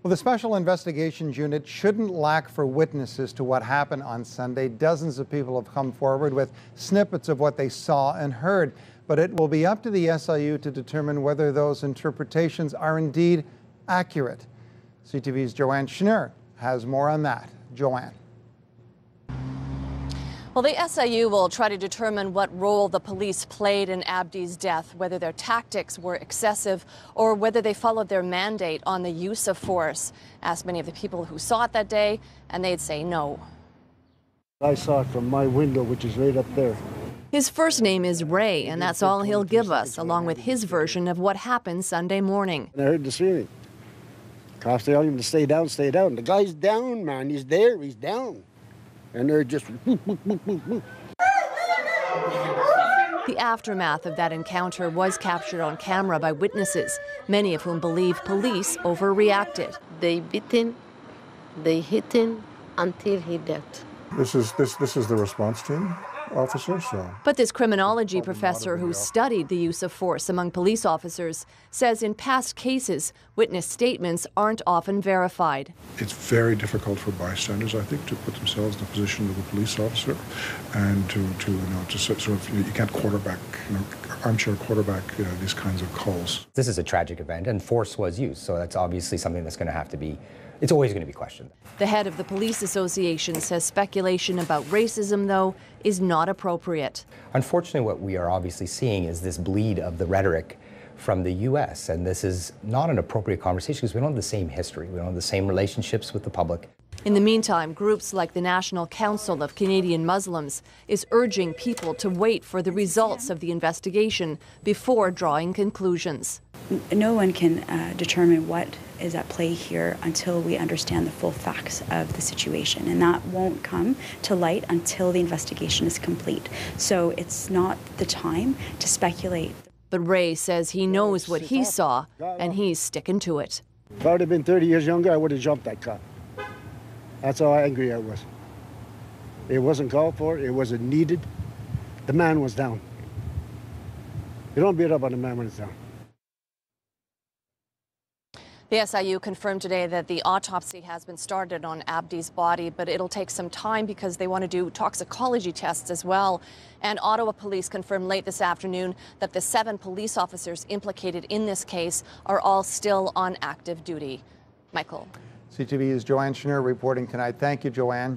Well, the Special Investigations Unit shouldn't lack for witnesses to what happened on Sunday. Dozens of people have come forward with snippets of what they saw and heard, but it will be up to the SIU to determine whether those interpretations are indeed accurate. CTV's Joanne Schnurr has more on that. Joanne. Well, the SIU will try to determine what role the police played in Abdi's death, whether their tactics were excessive or whether they followed their mandate on the use of force. Asked many of the people who saw it that day, and they'd say no. I saw it from my window, which is right up there. His first name is Ray, and that's all he'll give us, along with his version of what happened Sunday morning. And I heard the screaming. Cops tell him to stay down, stay down. The guy's down, man. He's there. He's down. And they're just whoop, whoop, whoop, whoop, whoop. The aftermath of that encounter was captured on camera by witnesses, many of whom believe police overreacted. They beat him, they hit him until he died. This is the response team officer, so. But this criminology professor who studied the use of force among police officers says in past cases, witness statements aren't often verified. It's very difficult for bystanders, I think, to put themselves in the position of a police officer, and to sort of, you can't quarterback, armchair quarterback these kinds of calls. This is a tragic event, and force was used, so that's obviously something that's going to have to be. It's always going to be questioned. The head of the police association says speculation about racism, though, is not appropriate. Unfortunately, what we are obviously seeing is this bleed of the rhetoric from the U.S., and this is not an appropriate conversation because we don't have the same history. We don't have the same relationships with the public. In the meantime, groups like the National Council of Canadian Muslims is urging people to wait for the results of the investigation before drawing conclusions. No one can determine what is at play here until we understand the full facts of the situation, and that won't come to light until the investigation is complete. So it's not the time to speculate. But Ray says he knows what he saw, and he's sticking to it. If I would have been 30 years younger, I would have jumped that cop. That's how angry I was. It wasn't called for, it wasn't needed. The man was down. You don't beat up on a man when it's down. The SIU confirmed today that the autopsy has been started on Abdi's body, but it'll take some time because they want to do toxicology tests as well. And Ottawa police confirmed late this afternoon that the 7 police officers implicated in this case are all still on active duty. Michael. CTV's Joanne Schnurr reporting tonight. Thank you, Joanne.